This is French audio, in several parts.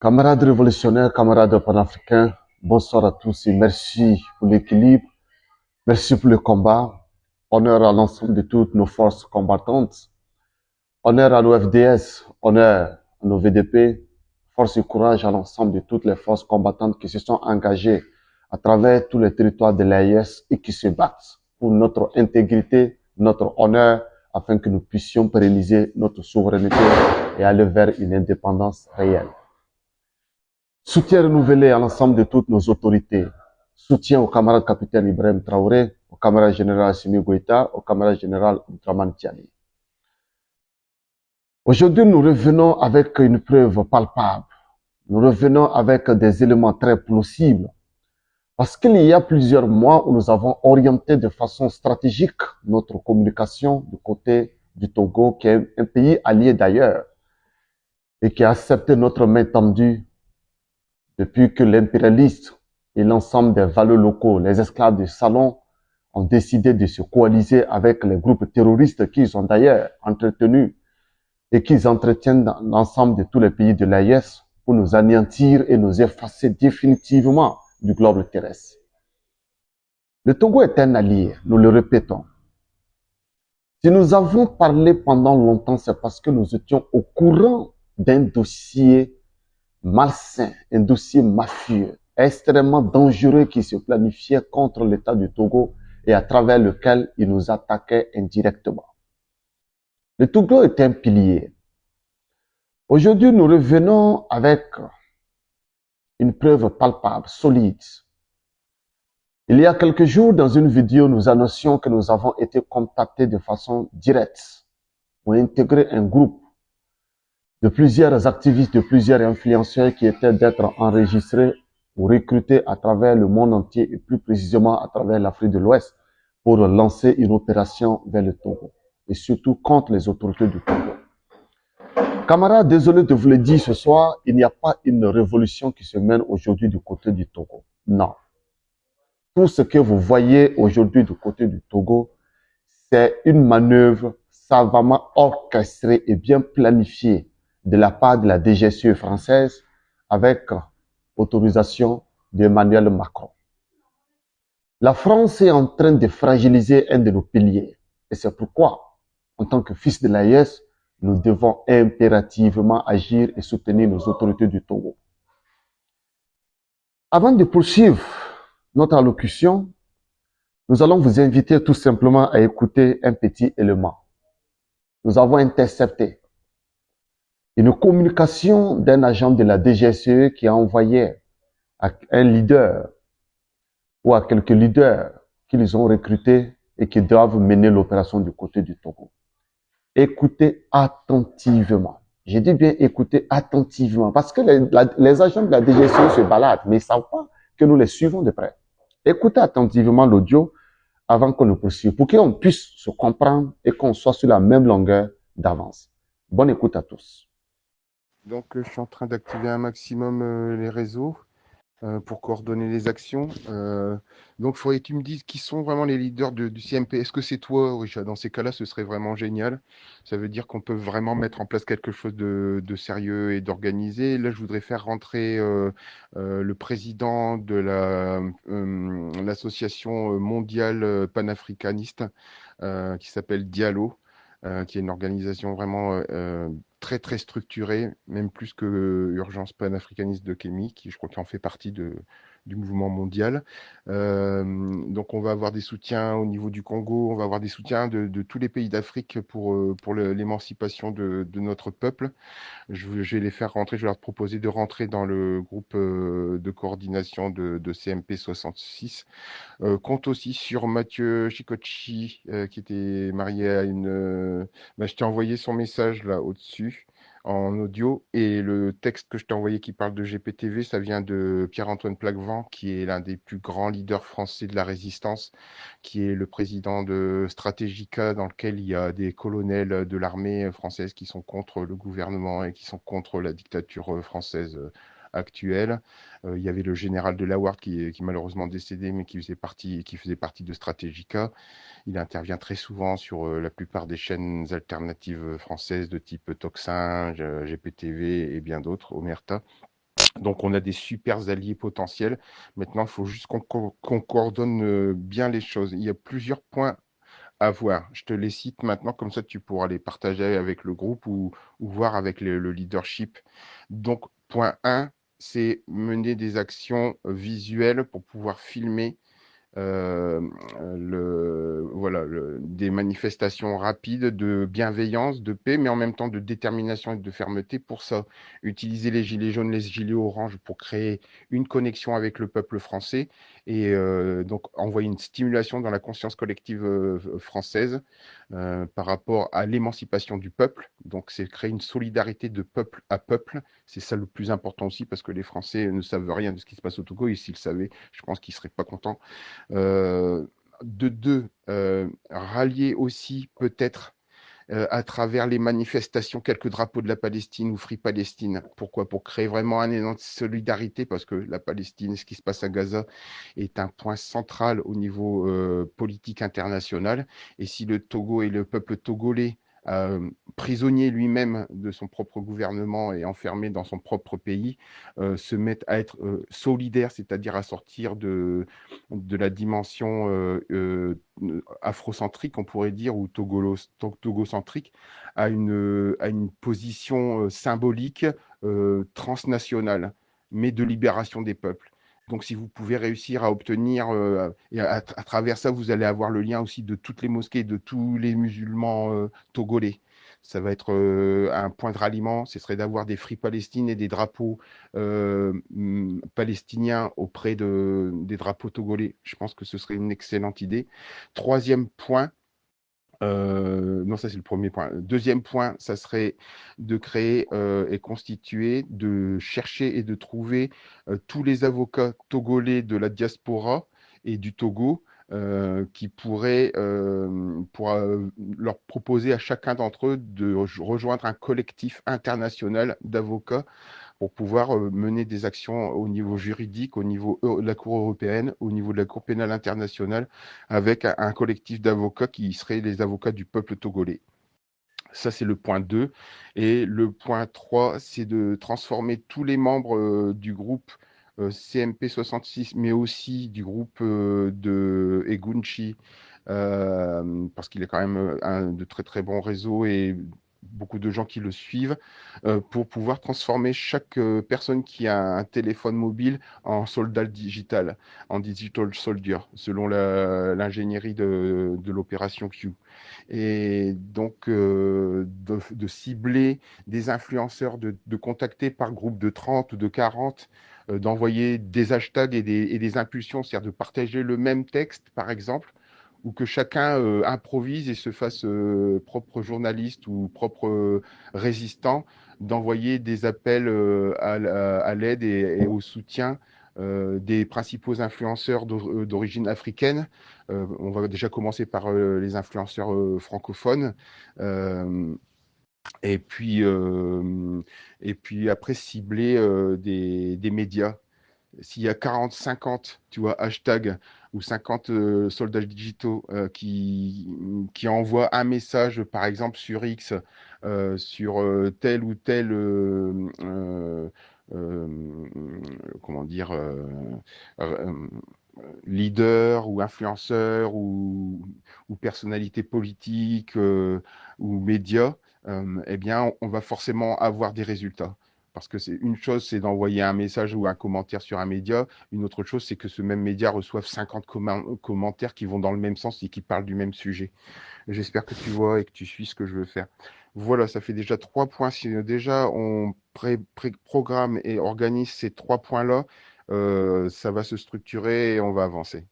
Camarades révolutionnaires, camarades panafricains, bonsoir à tous et merci pour l'équilibre, merci pour le combat. Honneur à l'ensemble de toutes nos forces combattantes, honneur à nos FDS, honneur à nos VDP, force et courage à l'ensemble de toutes les forces combattantes qui se sont engagées à travers tous les territoires de l'AIS et qui se battent pour notre intégrité, notre honneur, afin que nous puissions pérenniser notre souveraineté et aller vers une indépendance réelle. Soutien renouvelé à l'ensemble de toutes nos autorités. Soutien au camarade capitaine Ibrahim Traoré, au camarade général Assimi Goïta, au camarade général Abdraman Tiani. Aujourd'hui, nous revenons avec une preuve palpable. Nous revenons avec des éléments très plausibles. Parce qu'il y a plusieurs mois où nous avons orienté de façon stratégique notre communication du côté du Togo, qui est un pays allié d'ailleurs, et qui a accepté notre main tendue depuis que l'impérialiste et l'ensemble des valeurs locaux, les esclaves du salon, ont décidé de se coaliser avec les groupes terroristes qu'ils ont d'ailleurs entretenus et qu'ils entretiennent dans l'ensemble de tous les pays de l'AIS pour nous anéantir et nous effacer définitivement du globe terrestre. Le Togo est un allié, nous le répétons. Si nous avons parlé pendant longtemps, c'est parce que nous étions au courant d'un dossier malsain, un dossier mafieux, extrêmement dangereux qui se planifiait contre l'État du Togo et à travers lequel il nous attaquait indirectement. Le Togo est un pilier. Aujourd'hui, nous revenons avec une preuve palpable, solide. Il y a quelques jours, dans une vidéo, nous annoncions que nous avons été contactés de façon directe pour intégrer un groupe de plusieurs activistes, de plusieurs influenceurs qui étaient d'être enregistrés ou recrutés à travers le monde entier et plus précisément à travers l'Afrique de l'Ouest pour lancer une opération vers le Togo et surtout contre les autorités du Togo. Camarades, désolé de vous le dire ce soir, il n'y a pas une révolution qui se mène aujourd'hui du côté du Togo. Non. Tout ce que vous voyez aujourd'hui du côté du Togo, c'est une manœuvre savamment orchestrée et bien planifiée de la part de la DGSE française avec autorisation d'Emmanuel Macron. La France est en train de fragiliser un de nos piliers. Et c'est pourquoi, en tant que fils de l'AIS, nous devons impérativement agir et soutenir nos autorités du Togo. Avant de poursuivre notre allocution, nous allons vous inviter tout simplement à écouter un petit élément. Nous avons intercepté une communication d'un agent de la DGSE qui a envoyé à un leader ou à quelques leaders qu'ils ont recrutés et qui doivent mener l'opération du côté du Togo. Écoutez attentivement. J'ai dit bien écoutez attentivement parce que les agents de la DGSE se baladent, mais ils ne savent pas que nous les suivons de près. Écoutez attentivement l'audio avant qu'on ne poursuive pour qu'on puisse se comprendre et qu'on soit sur la même longueur d'avance. Bonne écoute à tous. Donc, je suis en train d'activer un maximum les réseaux pour coordonner les actions. Donc, il faudrait que tu me dises qui sont vraiment les leaders du CMP. Est-ce que c'est toi, Richard? Dans ces cas-là, ce serait vraiment génial. Ça veut dire qu'on peut vraiment mettre en place quelque chose de sérieux et d'organisé. Là, je voudrais faire rentrer le président de l'association mondiale panafricaniste qui s'appelle Diallo. Qui est une organisation vraiment très très structurée, même plus que Urgence panafricaniste de Kémy, qui je crois qu'il en fait partie du mouvement mondial. Donc on va avoir des soutiens au niveau du Congo, on va avoir des soutiens de tous les pays d'Afrique pour l'émancipation de notre peuple. Je vais les faire rentrer, je vais leur proposer de rentrer dans le groupe de coordination de CMP 66. Compte aussi sur Mathieu Chicochi, qui était marié à une. Je t'ai envoyé son message là au-dessus en audio et le texte que je t'ai envoyé qui parle de GPTV, ça vient de Pierre-Antoine Plaquevent, qui est l'un des plus grands leaders français de la résistance, qui est le président de Stratégica, dans lequel il y a des colonels de l'armée française qui sont contre le gouvernement et qui sont contre la dictature française actuelle. Il y avait le général de Laward qui est malheureusement décédé, mais qui faisait partie de Stratégica. Il intervient très souvent sur la plupart des chaînes alternatives françaises de type Toxin, GPTV et bien d'autres, Omerta. Donc, on a des super alliés potentiels. Maintenant, il faut juste qu'on coordonne bien les choses. Il y a plusieurs points à voir. Je te les cite maintenant, comme ça tu pourras les partager avec le groupe ou voir avec le leadership. Donc, point 1, c'est mener des actions visuelles pour pouvoir filmer euh, voilà, des manifestations rapides de bienveillance, de paix, mais en même temps de détermination et de fermeté. Pour ça, utiliser les gilets jaunes, les gilets oranges pour créer une connexion avec le peuple français et donc envoyer une stimulation dans la conscience collective française par rapport à l'émancipation du peuple. Donc, c'est créer une solidarité de peuple à peuple. C'est ça le plus important aussi parce que les Français ne savent rien de ce qui se passe au Togo et s'ils le savaient, je pense qu'ils ne seraient pas contents. Euh, de deux, rallier aussi peut-être à travers les manifestations quelques drapeaux de la Palestine ou Free Palestine. Pourquoi? Pour créer vraiment un élan de solidarité, parce que la Palestine, ce qui se passe à Gaza, est un point central au niveau politique international. Et si le Togo et le peuple togolais prisonnier lui-même de son propre gouvernement et enfermé dans son propre pays, se mettent à être solidaires, c'est-à-dire à sortir de la dimension afrocentrique, on pourrait dire, ou togocentrique, à une position symbolique transnationale, mais de libération des peuples. Donc, si vous pouvez réussir à obtenir, et à travers ça, vous allez avoir le lien aussi de toutes les mosquées, de tous les musulmans togolais. Ça va être un point de ralliement, ce serait d'avoir des Free Palestine et des drapeaux palestiniens auprès des drapeaux togolais. Je pense que ce serait une excellente idée. Troisième point, non, ça c'est le premier point. Deuxième point, ça serait de créer et constituer, de chercher et de trouver tous les avocats togolais de la diaspora et du Togo qui pourraient leur proposer à chacun d'entre eux de rejoindre un collectif international d'avocats pour pouvoir mener des actions au niveau juridique, au niveau de la Cour européenne, au niveau de la Cour pénale internationale, avec un collectif d'avocats qui seraient les avocats du peuple togolais. Ça, c'est le point 2. Et le point 3, c'est de transformer tous les membres du groupe CMP 66, mais aussi du groupe de Egunchi, parce qu'il est quand même un de très très bons réseaux et beaucoup de gens qui le suivent, pour pouvoir transformer chaque personne qui a un téléphone mobile en soldat digital, en digital soldier, selon l'ingénierie de l'opération Q. Et donc, de cibler des influenceurs, de contacter par groupe de 30 ou de 40, d'envoyer des hashtags et des impulsions, c'est-à-dire de partager le même texte, par exemple, ou que chacun improvise et se fasse propre journaliste ou propre résistant, d'envoyer des appels à l'aide et au soutien des principaux influenceurs d'origine africaine. On va déjà commencer par les influenceurs francophones. Euh, et puis, euh, et puis après, cibler des médias. S'il y a 40, 50, tu vois, hashtags ou 50 soldats digitaux qui envoient un message, par exemple, sur X, sur tel ou tel, euh, comment dire, euh, leader ou influenceur ou personnalité politique ou média, eh bien, on va forcément avoir des résultats. Parce que c'est une chose, c'est d'envoyer un message ou un commentaire sur un média. Une autre chose, c'est que ce même média reçoive 50 commentaires qui vont dans le même sens et qui parlent du même sujet. J'espère que tu vois et que tu suis ce que je veux faire. Voilà, ça fait déjà 3 points. Si déjà on programme et organise ces 3 points-là, ça va se structurer et on va avancer.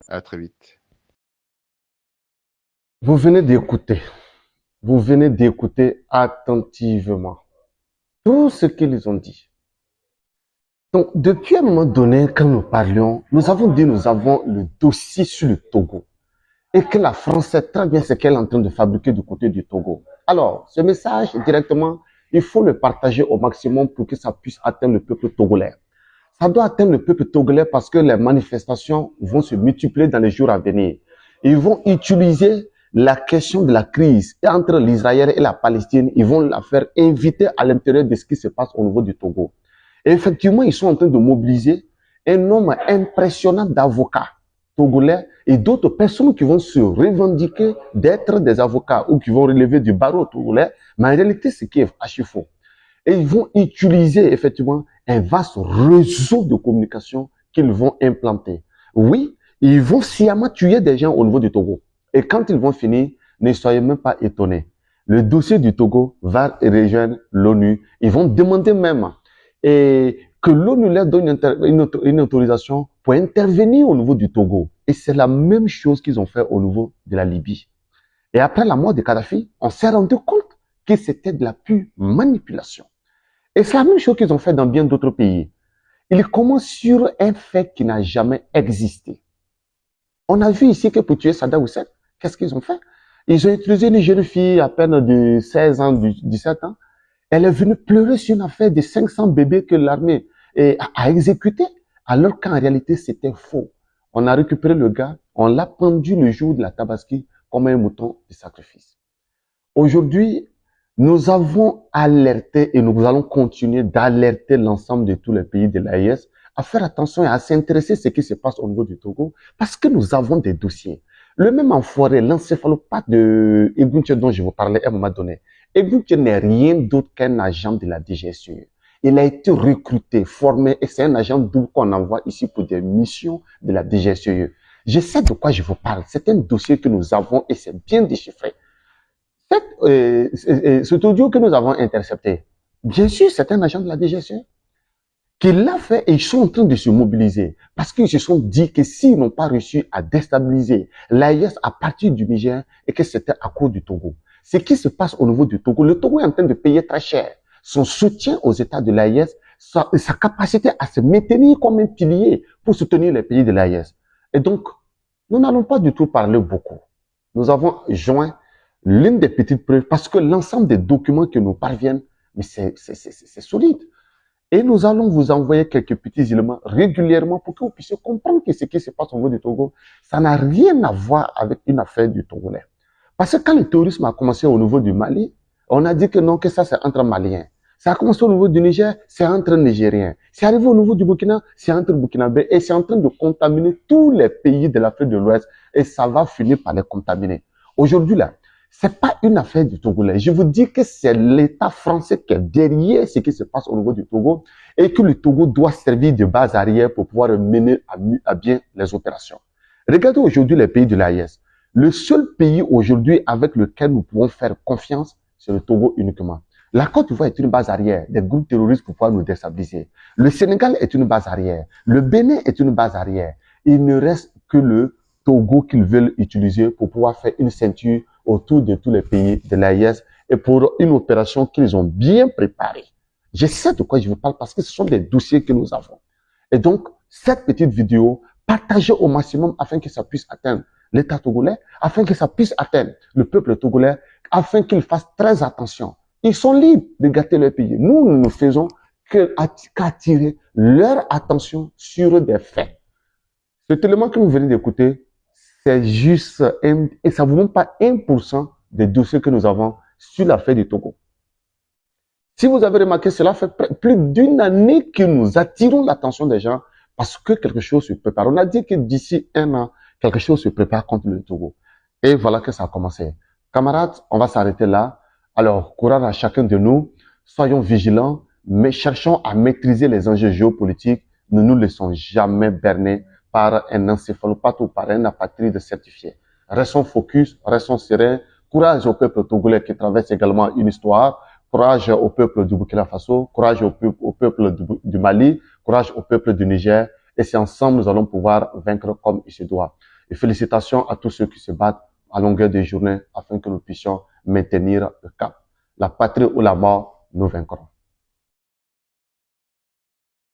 À très vite. Vous venez d'écouter, vous venez d'écouter attentivement tout ce qu'ils ont dit. Donc, depuis un moment donné, quand nous parlions, nous avons dit nous avons le dossier sur le Togo et que la France sait très bien ce qu'elle est en train de fabriquer du côté du Togo. Alors, ce message, directement, il faut le partager au maximum pour que ça puisse atteindre le peuple togolais. Ça doit atteindre le peuple togolais parce que les manifestations vont se multiplier dans les jours à venir. Ils vont utiliser la question de la crise entre l'Israël et la Palestine. Ils vont la faire inviter à l'intérieur de ce qui se passe au niveau du Togo. Et effectivement, ils sont en train de mobiliser un nombre impressionnant d'avocats togolais et d'autres personnes qui vont se revendiquer d'être des avocats ou qui vont relever du barreau togolais. Mais en réalité, c'est qui est archi faux. Et ils vont utiliser effectivement un vaste réseau de communication qu'ils vont implanter. Oui, ils vont sciemment tuer des gens au niveau du Togo. Et quand ils vont finir, ne soyez même pas étonnés. Le dossier du Togo va rejoindre l'ONU. Ils vont demander même que l'ONU leur donne une autorisation pour intervenir au niveau du Togo. Et c'est la même chose qu'ils ont fait au niveau de la Libye. Et après la mort de Kadhafi, on s'est rendu compte que c'était de la pure manipulation. Et c'est la même chose qu'ils ont fait dans bien d'autres pays. Ils commencent sur un fait qui n'a jamais existé. On a vu ici que pour tuer Saddam Hussein, qu'est-ce qu'ils ont fait? Ils ont utilisé une jeune fille à peine de 16 ans, 17 ans. Elle est venue pleurer sur une affaire de 500 bébés que l'armée a exécuté, alors qu'en réalité, c'était faux. On a récupéré le gars, on l'a pendu le jour de la Tabaski comme un mouton de sacrifice. Aujourd'hui, nous avons alerté et nous allons continuer d'alerter l'ensemble de tous les pays de l'AES à faire attention et à s'intéresser à ce qui se passe au niveau du Togo parce que nous avons des dossiers. Le même enfoiré, l'encéphalopathe de Egunche dont je vous parlais à un moment donné. Egunche n'est rien d'autre qu'un agent de la DGSE. Il a été recruté, formé et c'est un agent double qu'on envoie ici pour des missions de la DGSE. Je sais de quoi je vous parle. C'est un dossier que nous avons et c'est bien déchiffré. Cet audio que nous avons intercepté, bien sûr, c'est un agent de la DGSE qui l'a fait et ils sont en train de se mobiliser parce qu'ils se sont dit que s'ils n'ont pas réussi à déstabiliser l'AES à partir du Niger et que c'était à cause du Togo. Ce qui se passe au niveau du Togo, le Togo est en train de payer très cher son soutien aux États de l'AES, sa capacité à se maintenir comme un pilier pour soutenir les pays de l'AES. Et donc, nous n'allons pas du tout parler beaucoup. Nous avons joint l'une des petites preuves parce que l'ensemble des documents qui nous parviennent, mais c'est solide. Et nous allons vous envoyer quelques petits éléments régulièrement pour que vous puissiez comprendre que ce qui se passe au niveau du Togo, ça n'a rien à voir avec une affaire du Togolais. Parce que quand le terrorisme a commencé au niveau du Mali, on a dit que non, que ça c'est entre Maliens. Ça a commencé au niveau du Niger, c'est entre Nigériens. C'est arrivé au niveau du Burkina, c'est entre Burkinabés. Et c'est en train de contaminer tous les pays de l'Afrique de l'Ouest. Et ça va finir par les contaminer. Aujourd'hui là, c'est pas une affaire du Togolais. Je vous dis que c'est l'État français qui est derrière ce qui se passe au niveau du Togo et que le Togo doit servir de base arrière pour pouvoir mener à bien les opérations. Regardez aujourd'hui les pays de l'AES. Le seul pays aujourd'hui avec lequel nous pouvons faire confiance, c'est le Togo uniquement. La Côte d'Ivoire est une base arrière des groupes terroristes pour pouvoir nous déstabiliser. Le Sénégal est une base arrière. Le Bénin est une base arrière. Il ne reste que le Togo qu'ils veulent utiliser pour pouvoir faire une ceinture autour de tous les pays de l'AES et pour une opération qu'ils ont bien préparée. Je sais de quoi je vous parle parce que ce sont des dossiers que nous avons. Et donc, cette petite vidéo, partagez au maximum afin que ça puisse atteindre l'État togolais, afin que ça puisse atteindre le peuple togolais, afin qu'ils fassent très attention. Ils sont libres de gâter leur pays. Nous, nous ne faisons qu'attirer leur attention sur des faits. Cet élément que vous venez d'écouter, c'est juste, et ça ne vous montre pas 1% des dossiers que nous avons sur l'affaire du Togo. Si vous avez remarqué, cela fait plus d'une année que nous attirons l'attention des gens parce que quelque chose se prépare. On a dit que d'ici un an, quelque chose se prépare contre le Togo. Et voilà que ça a commencé. Camarades, on va s'arrêter là. Alors, courage à chacun de nous. Soyons vigilants, mais cherchons à maîtriser les enjeux géopolitiques. Ne nous laissons jamais berner par un encéphalopathe ou par un apatride certifié. Restons focus, restons sereins. Courage au peuple togolais qui traverse également une histoire. Courage au peuple du Burkina Faso. Courage au peuple du Mali. Courage au peuple du Niger. Et c'est ensemble nous allons pouvoir vaincre comme il se doit. Et félicitations à tous ceux qui se battent à longueur de journée afin que nous puissions maintenir le cap. La patrie ou la mort, nous vaincrons.